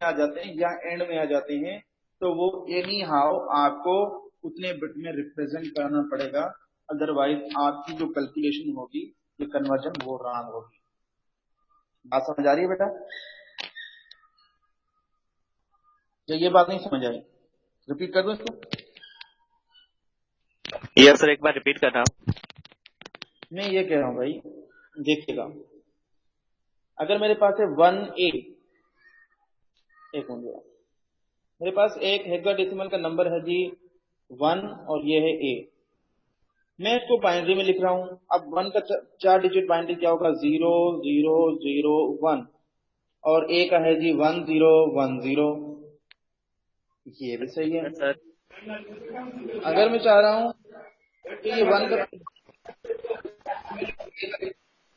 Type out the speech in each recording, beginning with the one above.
में आ जाते हैं या एंड में आ जाते हैं तो वो एनी हाउ आपको उतने बिट में रिप्रेजेंट करना पड़ेगा, अदरवाइज आपकी जो कैलकुलेशन होगी ये कन्वर्जन वो रॉन्ग होगी। बात समझ आ रही है बेटा? या ये बात नहीं समझ आई? रिपीट कर दो इसको। यस सर, एक बार रिपीट करना। मैं ये कह रहा हूं भाई, देखिएगा, अगर मेरे पास है 1A, एक मिनट, मेरे पास एक हेक्साडेसिमल का नंबर है जी 1 और ये है A। मैं इसको बाइनरी में लिख रहा हूं। अब 1 का 4 डिजिट बाइनरी क्या होगा? 0 0 0 1, और A का है जी 1 0 1 0। ये भी सही है। सर अगर मैं चाह रहा हूं कि ये 1 का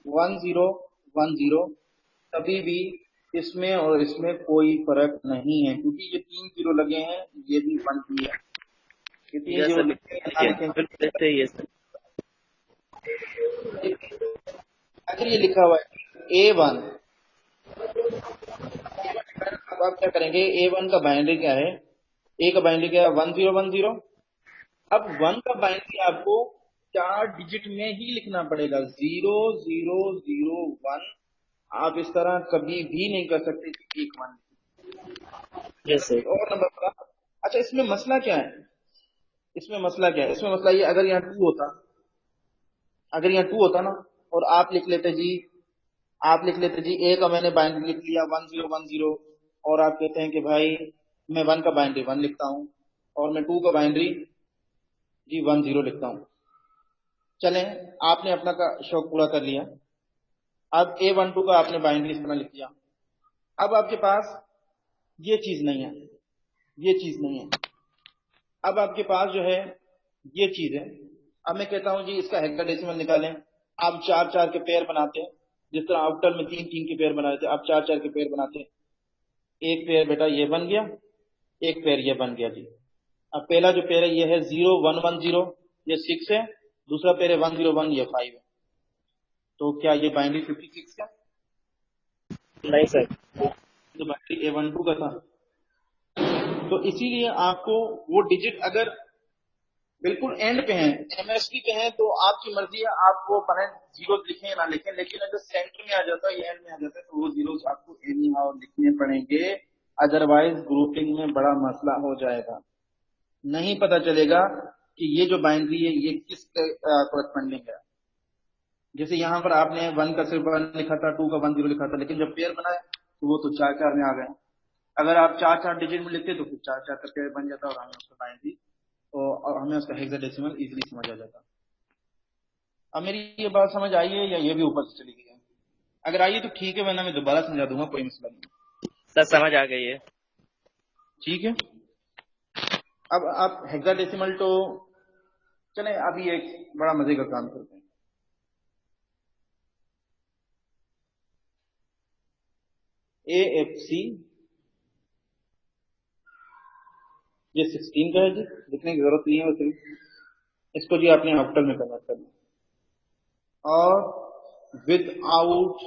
1 0 1 0, तभी भी इसमें और इसमें कोई फर्क नहीं है, क्योंकि ये 3 0 लगे हैं, ये भी 1 भी है। ये 3 यस 0 सर, लिखे हैं ना लिखे हैं। बिल्कुल सही है सर। अगर ये लिखा हुआ है A1, अब आप क्या करेंगे? A1 का बाइनरी क्या है? A का बाइनरी क्या है? 1 0 1 0। अब 1 का बाइनरी आपको 4 डिजिट में ही लिखना पड़ेगा, 0 0 0 1। आप इस तरह कभी भी नहीं कर सकते कि 1 1। Yes sir. और नंबर पता, अच्छा इसमें मसला क्या है? इसमें मसला क्या है? इसमें मसला ये, अगर यहाँ 2 होता, अगर यहाँ 2 होता ना, और आप लिख लेते जी, आप लिख लेते जी A का मैंने बाइनरी लिख लिया 1 0 1 0, और आप कहते हैं कि भाई मैं 1 का बाइनरी 1 लिखता हूँ और मैं 2 का बाइनरी जी 1 0 लिखता हूँ। चलें, आपने अपना का शौक पूरा कर लिया। अब A12 का आपने बाइनरी इस तरह लिख दिया। अब आपके पास ये चीज नहीं है, ये चीज नहीं है। अब आपके पास जो है ये चीज है। अब मैं कहता हूं जी इसका हेक्साडेसिमल निकालें। आप 4 4 के पेयर बनाते हैं, जिस तरह आउटर में 3 3 के पेयर बनाए थे, आप 4 4 के पेयर बनाते हैं। एक पेयर बेटा ये बन गया, एक पेयर ये बन गया जी। अब पहला जो पेयर है ये है 0 1 1 0, ये 6 है। दूसरा पेयर है 1 0 1, ये 5 है। तो क्या ये बाइनरी 56 है? नहीं सर। तो बाइनरी A12 का था। तो इसीलिए आपको वो डिजिट अगर बिल्कुल एंड पे हैं, एमएसपी पे हैं, तो आपकी मर्जी है, आप वो परंट जीरो लिखें या ना लिखें, लेकिन अगर सेंटर में आ जाता है या एंड में आ जाता है तो वो जीरोस आपको एनी हाउ लिखने पड़ेंगे, अदरवाइज ग्रुपिंग में बड़ा मसला हो जाएगा। नहीं पता चलेगा कि ये जो बाइनरी है ये किस कोरस्पॉन्डिंग है। जैसे यहाँ पर आपने 1 का सिर्फ 1 लिखा था, 2 का 1 0 लिखा था, लेकिन जब पेयर बनाए तो वो तो 4 4 में आ गए। अगर आप 4 4 डिजिट में लिखते तो फिर 4 4 का पेयर बन जाता और हमें उसका बाइनरी, और हमें उसका हेक्साडेसिमल इजीली समझ आ जाता। अब मेरी ये बात समझ आई है या ये भी ऊपर से चली गई है? अगर आई है तो ठीक है, वरना मैं दोबारा समझा दूंगा, कोई मसला नहीं। सर समझ आ गई है। ठीक है। अब आप हेक्साडेसिमल तो चले, अभी एक बड़ा मजे का काम करते हैं। AFC, ये 16 का है जी, लिखने की जरूरत नहीं है वैसे। इसको जी आपने ऑक्टल में कन्वर्ट करना और विद आउट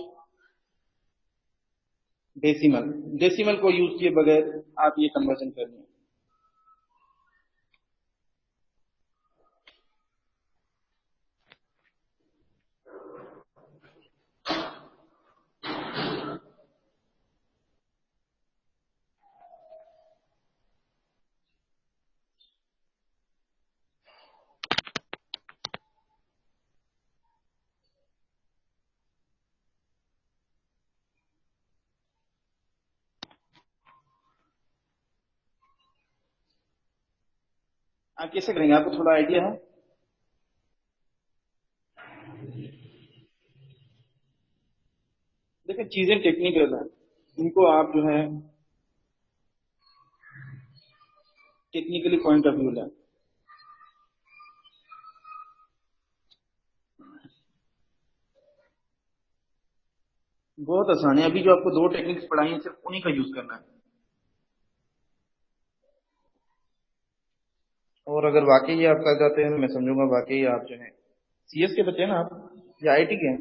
डेसिमल, डेसिमल को यूज किए बगैर आप ये कन्वर्जन करनी है। आप कैसे करेंगे? आपको थोड़ा आइडिया है? देखिए चीजें टेक्निकल है, इनको आप जो है टेक्निकली पॉइंट ऑफ व्यू लें। बहुत आसान है। अभी जो आपको 2 टेक्निक्स पढ़ाई हैं सिर्फ उन्हीं का यूज करना है। और अगर वाकई आप कर जाते हैं तो मैं समझूंगा वाकई आप जो है CS के बच्चे हैं ना आप, या IT के हैं?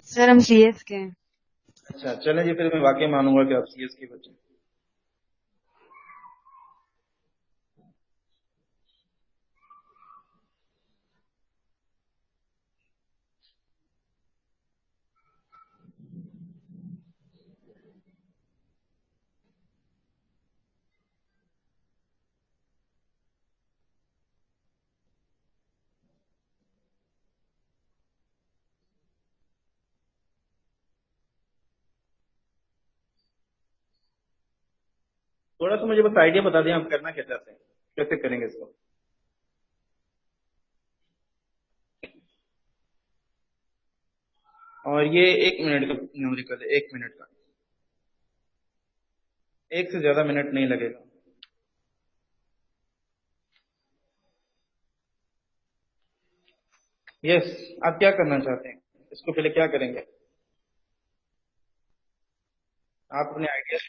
सर हम CS के हैं। अच्छा चलें जी, फिर मैं वाकई मानूंगा कि आप सीएस के बच्चे। थोड़ा सा मुझे बस आइडिया बता दें, आप करना क्या चाहते हैं, कैसे करेंगे इसको। और ये 1 मिनट का न्यूमेरिकल है, 1 मिनट का, 1 से ज्यादा मिनट नहीं लगेगा। यस, आप क्या करना चाहते हैं, इसको पहले क्या करेंगे, आप अपने आइडिया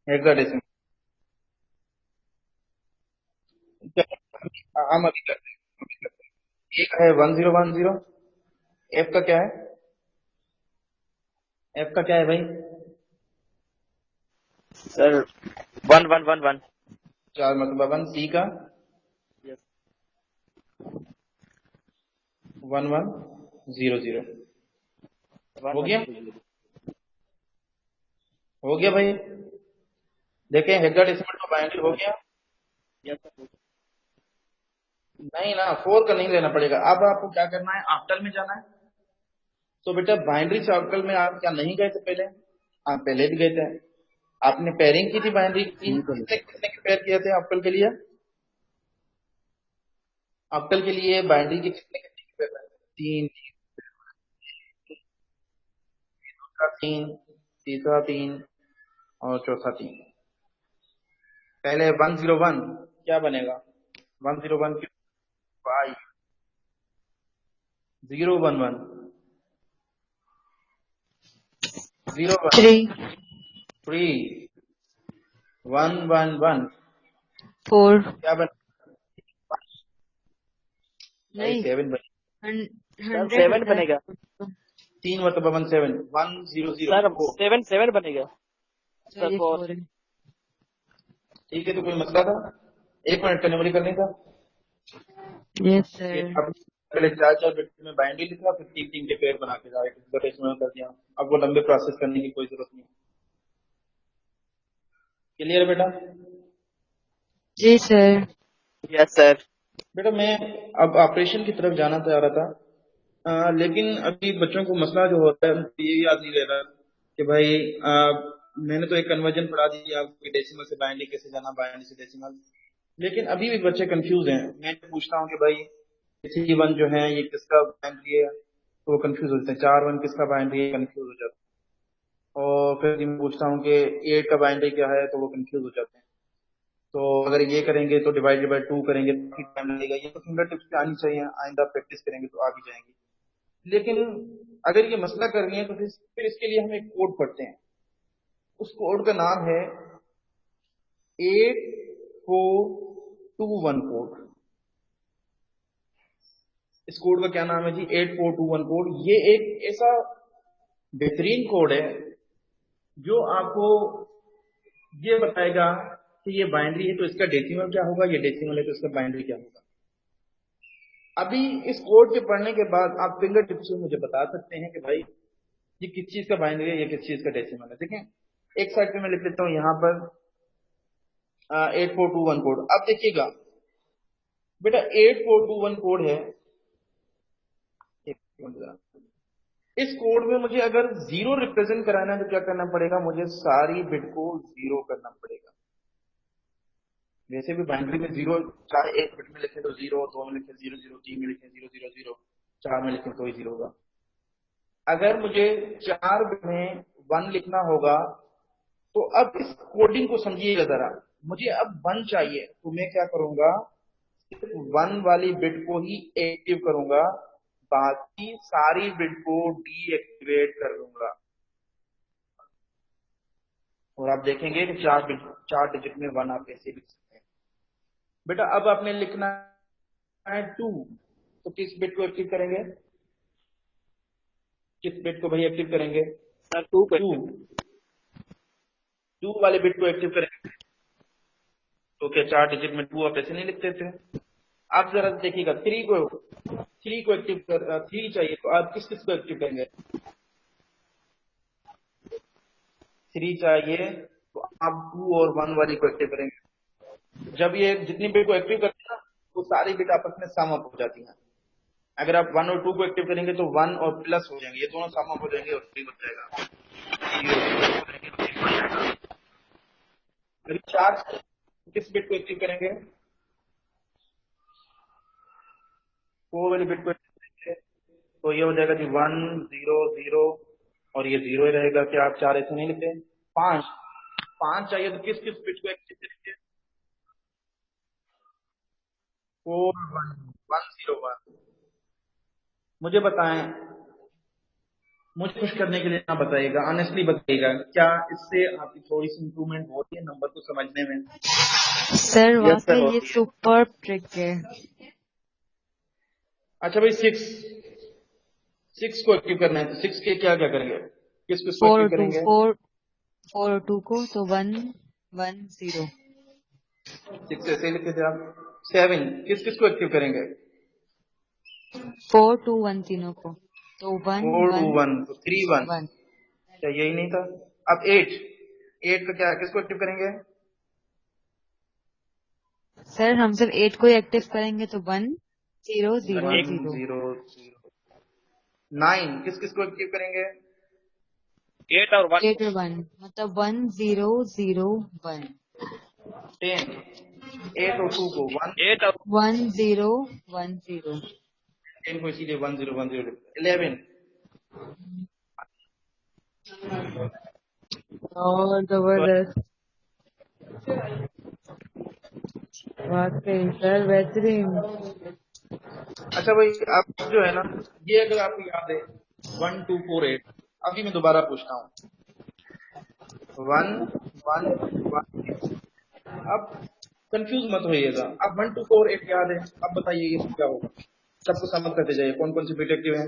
हेक्साडेसिमल हम अभी करते हैं। एक है 1010, एफ का क्या है, एफ का क्या है भाई, सर 1111। 4 मतलब 1, सी का यस 1100। वन हो वन गया, जीरो जीरो हो गया भाई, देखें हेक्साडेसिमल टू बाइनरी हो गया। Yes sir. नहीं ना, 4 का नहीं लेना पड़ेगा। अब आपको क्या करना है, ऑक्टल में जाना है। तो बेटा बाइनरी से ऑक्टल में आप क्या नहीं गए थे पहले, आप पहले भी गए थे। आपने पेयरिंग की थी बाइनरी की, कितने कितने के पेयर किए थे ऑक्टल के लिए, ऑक्टल के लिए बाइनरी के कितने कितने के पेयर, 3, दूसरा 3, तीसरा 3 और चौथा 3। पहले 101 क्या बनेगा, 101 की 5, 011, 01, 3, 3, 111 4, क्या बनेगा भाई, नहीं 7 बनेगा। सर 100 7 होता है। बनेगा। 3 मतलब 17, 100। सर 7 बनेगा। सर सर ये 4। 4 है। ठीक है, तो कोई मसला था, 1 मिनट का मेमोरी करनी था। यस ये सर। अब पहले 4 4 बिट में बाइनरी लिखा, फिर 3 3 के पेयर बना के डायरेक्ट में कर दिया। अब वो लंबे प्रोसेस करने की कोई जरूरत नहीं। क्लियर है बेटा। जी सर। Yes sir. बेटा मैं अब ऑपरेशन की तरफ जाना चाह रहा था, लेकिन अभी बच्चों को मसला जो होता है उनको ये याद नहीं रहता कि भाई मैंने तो एक कन्वर्जन पढ़ा दी आपको, डेसिमल से बाइनरी कैसे जाना, बाइनरी से डेसिमल। लेकिन अभी भी बच्चे कंफ्यूज हैं। मैं पूछता हूँ कि भाई 3 1 जो है ये किसका बाइनरी है, तो वो कंफ्यूज हो जाते हैं। 4 1 किसका बाइनरी है, कंफ्यूज हो जाते हैं। और फिर मैं पूछता हूँ कि 8 का बाइनरी क्या है, तो वो कंफ्यूज हो जाते हैं। तो अगर ये करेंगे तो डिवाइडेड बाय 2 करेंगे तो काफी टाइम लगेगा। ये तो फिंगर टिप्स पे आनी चाहिए, आइंदा प्रैक्टिस करेंगे तो आ भी जाएंगी। लेकिन अगर ये मसला कर रही है तो फिर इसके लिए हम एक कोड पढ़ते हैं। उस कोड का नाम है 8421 कोड। इस कोड का क्या नाम है जी, 8421 कोड। ये एक ऐसा बेहतरीन कोड है जो आपको ये बताएगा कि ये बाइनरी है तो इसका डेसिमल क्या होगा, ये डेसिमल है तो इसका बाइनरी क्या होगा। अभी इस कोड के पढ़ने के बाद आप फिंगर टिप से मुझे बता सकते हैं कि भाई ये किस चीज का बाइनरी है, ये किस चीज का डेसिमल है। देखें एक साइड पे मैं लिख लेता हूं यहाँ पर 8421 कोड। अब देखिएगा बेटा 8421 कोड है। एक मिनट जरा। इस कोड में मुझे अगर जीरो रिप्रेजेंट कराना है तो क्या करना पड़ेगा, मुझे सारी बिट को जीरो करना पड़ेगा। वैसे भी बाइनरी में जीरो, चाहे एक बिट में लिखे तो जीरो, 2 में लिखे 0 0, 3 में लिखे 0 0 0, 4 में लिखे तो ही जीरो होगा। अगर मुझे 4 बिट में 1 लिखना होगा तो अब इस कोडिंग को समझिएगा जरा। मुझे अब 1 चाहिए तो मैं क्या करूंगा, सिर्फ 1 वाली बिट को ही एक्टिव करूंगा, बाकी सारी बिट को डीएक्टिवेट कर दूंगा। और आप देखेंगे कि 4 डिजिट में 1 आप ऐसे लिख सकते हैं। बेटा अब आपने लिखना है 2, तो किस बिट को एक्टिव करेंगे, किस बिट को भाई एक्टिव करेंगे? सर 2 पे 2 2 वाले बिट को एक्टिव करेंगे। तो क्या 4 डिजिट में 2 आप ऐसे नहीं लिखते थे? आप जरा देखिएगा 3 को एक्टिव कर 3 चाहिए तो आप किस किस को एक्टिव करेंगे? 3 चाहिए तो आप 2 और 1 वाली को एक्टिव करेंगे। जब ये जितनी बिट को एक्टिव करते हैं ना वो सारी बिट आपस में सम अप हो जाती हैं। अगर आप 1 और 2 को एक्टिव करेंगे तो 1 और प्लस हो जाएंगे, ये दोनों सम अप हो जाएंगे और 3 बच जाएगा। 3 और 3 हो जाएंगे और 3 बच जाएगा। अगर 4 किस बिट को एक्टिव करेंगे? 4 वाली बिट को एक्टिव करेंगे तो ये हो जाएगा जी 1 0 0 और ये 0 ही रहेगा। क्या आप 4 ऐसे नहीं लिखते? 5 चाहिए तो किस किस बिट को एक्टिव करेंगे? 4 1 1 0 1। मुझे बताएं, मुझे खुश करने के लिए ना बताइएगा, ऑनेस्टली बताइएगा, क्या इससे आपकी थोड़ी सी इंप्रूवमेंट होती है नंबर को समझने में? सर यस सर वाकई ये होती है। सुपर ट्रिक है। अच्छा भाई 6 को एक्टिव करना है तो 6 के क्या क्या करेंगे? किस किस को 4 एक्टिव और 2 करेंगे? 4 और 2 को तो 1 1 0 6 ऐसे ही लिखे थे आप। 7 किस किस को एक्टिव करेंगे? 4 2 1 तीनों को तो 1 4 2 1 1 तो 3 1। 1। क्या यही नहीं था? अब 8 का क्या किसको एक्टिव करेंगे? सर हम सिर्फ 8 को ही एक्टिव करेंगे तो 1 0 0 एक 1 0। 0 0। 9 किस किस को एक्टिव करेंगे? 8 और 1 8 और 1 मतलब 1 0 0 1 10 8 और 2 को 1 8 और 1 0 1 0। 10 को इसीलिए 1 0 1 0। 11 और जबरदस्त वाकई सर बेहतरीन। अच्छा भाई आप जो है ना, ये अगर आपको याद है 1 2 4 8, अभी मैं दोबारा पूछता हूँ 1 1 1। अब कंफ्यूज मत होइएगा, अब 1 2 4 8 याद है, अब बताइए ये क्या होगा? सबको समझ करते जाइए कौन कौन से बिट एक्टिव है।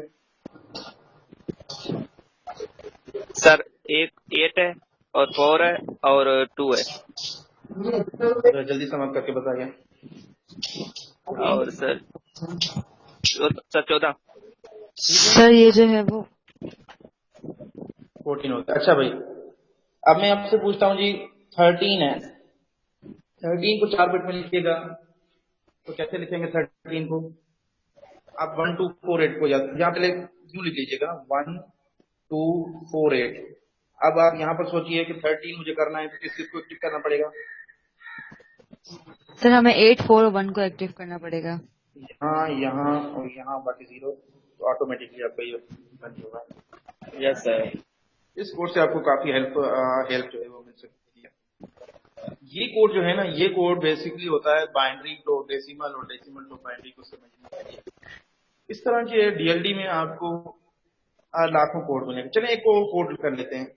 सर 8 है और 4 है और 2 है तो जल्दी समझ करके बताइए। और सर 14। सर ये जो है वो 14 होता है। अच्छा भाई अब मैं आपसे पूछता हूँ जी 13 है, 13 को 4 बिट में लिखिएगा तो कैसे लिखेंगे 13 को? आप 1 2 4 8 को यहाँ पहले क्यों लिख लीजिएगा 1 2 4 8। अब आप यहाँ पर सोचिए कि 13 मुझे करना है तो किस किस को एक्टिव करना पड़ेगा? सर हमें 8 4 1 को एक्टिव करना पड़ेगा। यहाँ यहाँ और यहाँ बाकी 0, तो ऑटोमेटिकली आपका ये बन होगा। Yes sir. इस कोड से आपको काफी हेल्प जो है वो मिल सकती है। ये कोड जो है ना, ये कोड बेसिकली होता है बाइनरी टू डेसिमल और डेसिमल टू बाइनरी को समझने के लिए। इस तरह के डीएलडी में आपको लाखों कोड मिलेंगे। चलिए एक और कोड कर लेते हैं,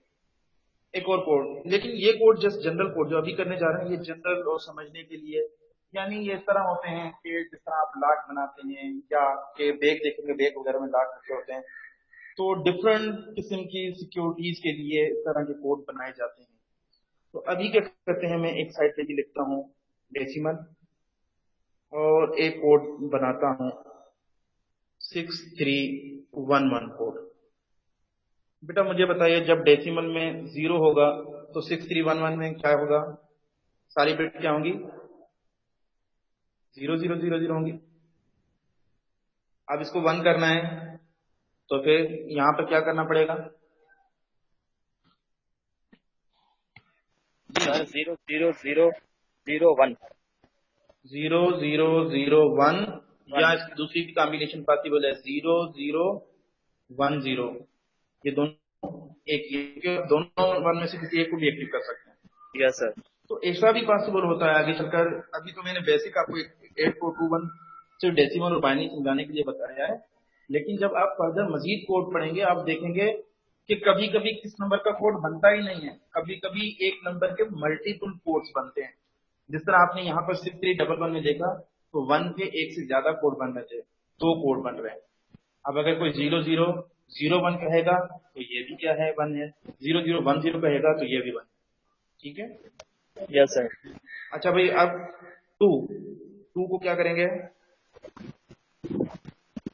एक और कोड, लेकिन ये कोड जस्ट जनरल कोड जो अभी करने जा रहे हैं ये जनरल और समझने के लिए, यानी ये इस तरह होते हैं कि जिस तरह आप लाख बनाते हैं या कि बैग देखेंगे, बैग वगैरह में लाख रखे होते हैं, तो डिफरेंट किस्म की सिक्योरिटीज के लिए इस तरह के कोड बनाए जाते हैं। तो अभी क्या करते हैं, मैं एक साइड पे भी लिखता हूँ डेसिमल और एक कोड बनाता हूँ 6311 कोड। बेटा मुझे बताइए जब डेसिमल में 0 होगा तो 6311 में क्या होगा? सारी बिट क्या होंगी? 0 0 0 0 होंगी। अब इसको 1 करना है तो फिर यहाँ पर क्या करना पड़ेगा? सर 0 0 0 0 1 0 0 0 1 या इसकी दूसरी भी कॉम्बिनेशन पॉसिबल है 0 0 1 0। ये दोनों एक ही, दोनों वन में से किसी एक को भी एक्टिव कर सकते हैं। Yes sir. तो ऐसा भी पॉसिबल होता है आगे चलकर। अभी तो मैंने बेसिक आपको 8421 सिर्फ डेसिमल और बाइनरी समझाने के लिए बताया है, लेकिन जब आप फर्दर मजीद कोड पढ़ेंगे आप देखेंगे कि कभी कभी किस नंबर का कोड बनता ही नहीं है, कभी कभी एक नंबर के मल्टीपल कोड्स बनते हैं। जिस तरह आपने यहाँ पर 6311 में देखा तो 1 के एक से ज्यादा कोड बन रहे थे, 2 कोड बन रहे हैं। अब अगर कोई 00 01 कहेगा तो ये भी क्या है, 1 है। 0010 कहेगा तो ये भी 1। ठीक है। Yes sir. अच्छा भाई, अब 2 2 को क्या करेंगे,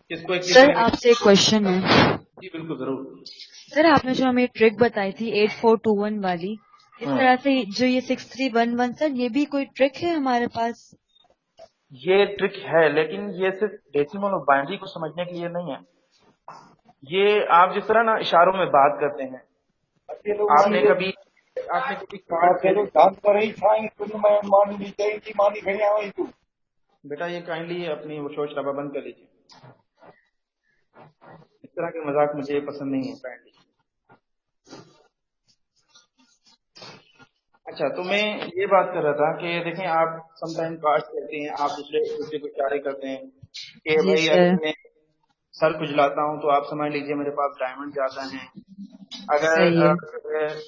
किसको एक्टिव सर करेंगे? आपसे एक क्वेश्चन है। जी बिल्कुल जरूर। सर आपने जो हमें ट्रिक बताई थी 8421 वाली, इस हाँ, तरह से जो ये 6311, सर ये भी कोई ट्रिक है हमारे पास? ये ट्रिक है, लेकिन ये सिर्फ डेसिमल और बाइनरी को समझने के लिए नहीं है। ये आप जिस तरह ना इशारों में बात करते हैं, आपने कभी कार्ड खेले? बेटा ये काइंडली अपनी वो शोर शराबा बंद कर लीजिए, इस तरह के मजाक मुझे पसंद नहीं है काइंडली। अच्छा, तो मैं ये बात कर रहा था कि देखें, आप समटाइम कार्ड्स खेलते हैं, आप दूसरे को इशारे करते हैं कि जी भाई सर। अगर मैं सर खुजलाता हूँ तो आप समझ लीजिए मेरे पास डायमंड ज्यादा हैं। सही है। अगर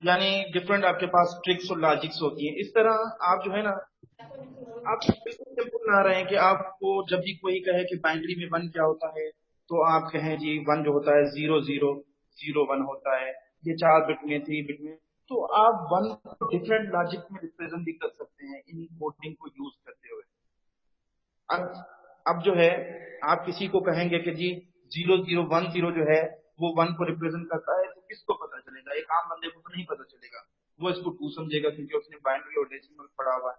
यानी डिफरेंट आपके पास ट्रिक्स और लॉजिक्स होती हैं। इस तरह आप जो है ना, आप बिल्कुल सिंपल ना रहे हैं कि आपको जब भी कोई कहे कि बाइनरी में 1 क्या होता है, तो आप कहें जी 1 जो होता है 0001 होता है, ये 4 बिट में 3 बिट में। तो आप 1 डिफरेंट लॉजिक में रिप्रेजेंट भी कर सकते हैं इन कोडिंग को यूज करते हुए। अब जो है, आप किसी को कहेंगे कि जी 0010 जो है वो 1 को रिप्रेजेंट करता है, तो किसको पता चलेगा? एक आम बंदे को तो नहीं पता चलेगा, वो इसको 2 समझेगा क्योंकि उसने बाइनरी और डेसिमल पढ़ा हुआ है।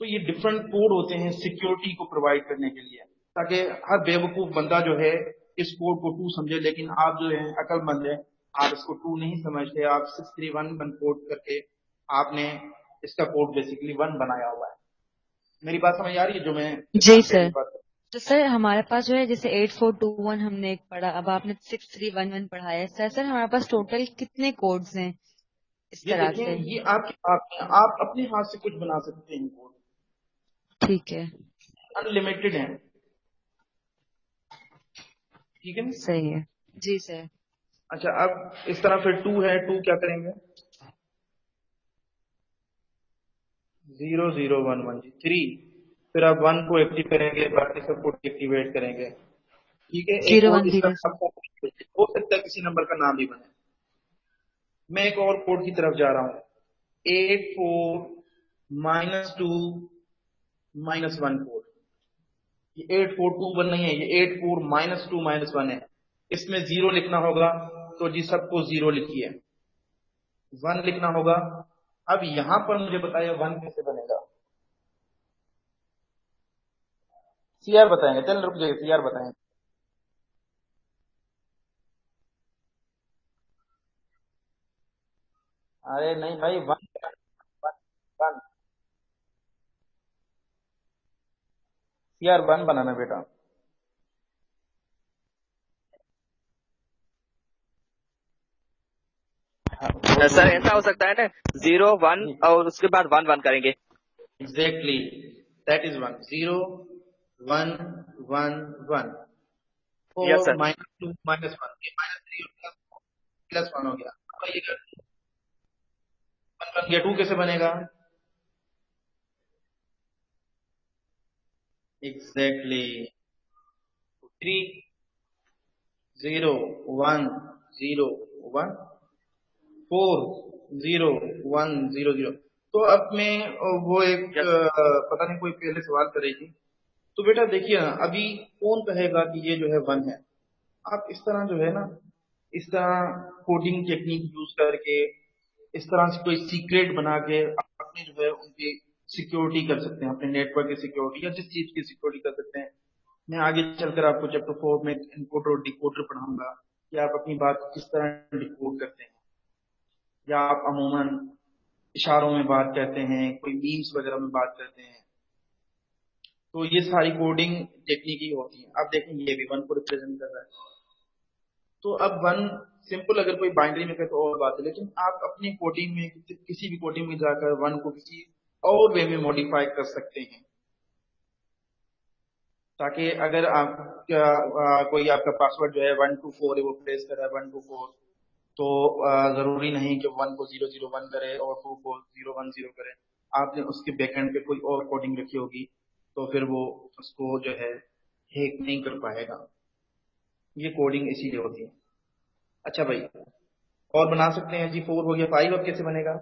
तो ये डिफरेंट कोड होते हैं सिक्योरिटी को प्रोवाइड करने के लिए, ताकि हर बेवकूफ बंदा जो है इस कोड को 2 समझे। लेकिन आप जो है अक्लमंद है, आप इसको 2 नहीं समझते, आप 6311 कोड करके आपने इसका कोड बेसिकली 1 बनाया हुआ है। मेरी बात समझ आ रही है जो मैं जी सिद्धांत कहने सर। की बात कर रहा तो सर हमारे पास जो है जैसे 8421 हमने एक पढ़ा, अब आपने 6311 पढ़ाया है सर। सर हमारे पास टोटल कितने कोड्स हैं इस हूं? ये तरह देखें, से? ये आपके हाथ में है, आप अपने हाथ से कुछ बना सकते हैं। कोड ठीक है। अनलिमिटेड है, ठीक है ना? सही है। जी सर। अच्छा, अब इस तरह फिर 2 है, 2 क्या करेंगे? 0011 जी 3, फिर आप 1 को एक्टिव करेंगे, बाकी सब को एक्टिवेट करेंगे। ठीक है, एक और इसका 010 सर। आपको हो सकता है किसी नंबर का नाम भी बने। मैं एक और कोड की तरफ जा रहा हूँ, 84-2-1 कोड। ये 8421 नहीं है, ये 84-2-1 है। इसमें 0 लिखना होगा, तो जी सबको 0 लिखिए। 1 लिखना होगा। अब यहां पर मुझे बताइए 1 कैसे बनेगा? सीआर बताएंगे, चल रुक जाइए, सीआर बताएंगे। अरे नहीं भाई, 1 1 सीआर 1 बनाना बेटा। हाँ, वो जो सर ऐसा हो सकता है ना, 01 और उसके बाद 11 करेंगे। Exactly, that is 1 0 1 1 1 yes 4 sir. -2 -1, ये -3 +1 हो गया। अब ये 1 बन गया, 2 कैसे बनेगा? एग्जैक्टली, 3 0 1 0 1 4 0 1 0 0। तो अब मैं वो एक यस। पता नहीं कोई पहले सवाल कर रही थी। तो बेटा देखिए ना, अभी कौन कहेगा कि ये जो है 1 है? आप इस तरह जो है ना, इस तरह कोडिंग टेक्निक यूज करके, इस तरह से कोई सीक्रेट बना के अपने जो है उनकी सिक्योरिटी कर सकते हैं, अपने नेटवर्क की सिक्योरिटी या जिस चीज की सिक्योरिटी कर सकते हैं। मैं आगे चलकर आपको चैप्टर 4 में इनकोडर और डिकोडर पढ़ाऊंगा कि आप अपनी बात किस तरह डिकोड करते हैं, या आप अमूमन इशारों में बात करते हैं, कोई मीम्स वगैरह में बात करते हैं। तो ये सारी कोडिंग टेक्निक ही होती है। अब देखें, ये भी 1 को रिप्रेजेंट कर रहा है। तो अब 1 सिंपल, अगर कोई बाइनरी में करे तो और बात है, लेकिन आप अपनी कोडिंग में किसी भी कोडिंग में जाकर 1 को किसी और वे में मॉडिफाई कर सकते हैं, ताकि अगर आप कोई आपका पासवर्ड जो है 124 है, वो प्लेस कर रहा है 124, तो जरूरी नहीं कि 1 को 001 करे और 2 को 010 करे। आपने उसके बैकएंड पे कोई और कोडिंग रखी होगी, तो फिर वो उसको जो है हैक नहीं कर पाएगा। ये कोडिंग इसीलिए होती है। अच्छा भाई, और बना सकते हैं जी। 4 हो गया, 5 अब कैसे बनेगा?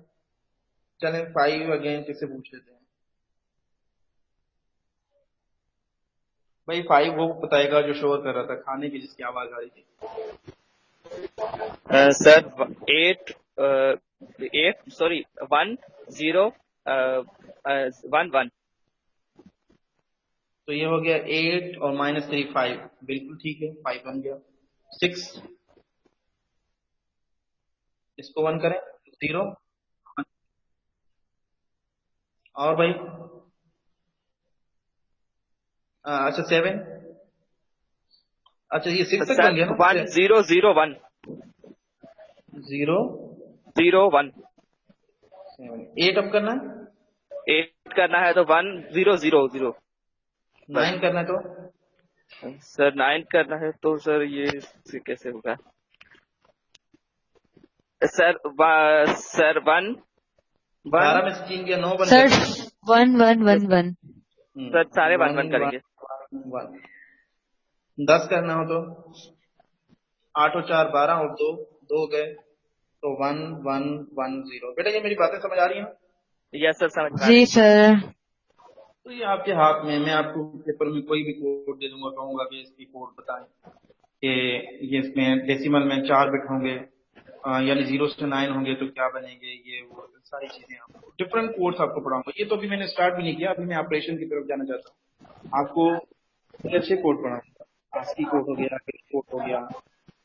चलें 5 अगेन कैसे पूछ लेते हैं भाई। 5 वो बताएगा जो शोर कर रहा था, खाने की जिसकी आवाज आ रही थी। Sir 8 8 sorry 1 0 1 1। तो ये हो गया 8 और -3 5, बिल्कुल ठीक है, 5 बन गया। 6, इसको 1 करें, 0। और भाई अच्छा 7, अच्छा ये 6 तक सर बन गया ना? 1 0 0 1 0 0 1। 8 अब करना है, 8 करना है तो 1 0 0 0 बस। 9 करना है तो सर 9 करना है तो सर ये कैसे होगा? Sir sir 1 1। 12 में से 3 गया, 9 बन सर गया। 1 1 1 1। सर सारे 1 1 1 1 करेंगे। 1। 10 करना हो तो 8 और 4 12 और 2 2 गए, तो 1 1 1 0। बेटा ये मेरी बातें समझ आ रही हैं ना? यस सर समझ में आ रही जी है। सर। तो ये आपके हाथ में, मैं आपको पेपर में कोई भी कोड दे दूंगा, कहूंगा कि इसकी कोड बताएं कि ये इसमें डेसिमल में 4 बिट होंगे, यानी 0 से 9 होंगे तो क्या बनेंगे, ये वो सारी चीजें आपको डिफरेंट कोड्स आपको पढ़ाऊंगा। ये तो अभी मैंने स्टार्ट भी नहीं किया, अभी मैं ऑपरेशन की तरफ जाना चाहता हूँ। आपको बड़े अच्छे कोड पढ़ाऊंगा। ASCII कोड हो गया, हेक्स कोड हो गया,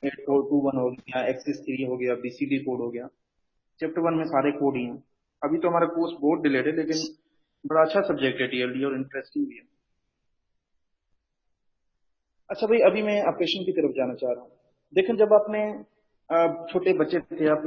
8421 हो गया, एक्सिस 3 हो गया, BCD कोड हो गया। चैप्टर 1 में सारे कोड ही हैं। अभी तो हमारा कोर्स बहुत डिलेड है, लेकिन बड़ा अच्छा सब्जेक्ट है TLD और इंटरेस्टिंग भी है। अच्छा भाई, अभी मैं ऑपरेशन की तरफ जाना चाह रहा हूँ। देखें, जब आपने छोटे बच्चे थे, आप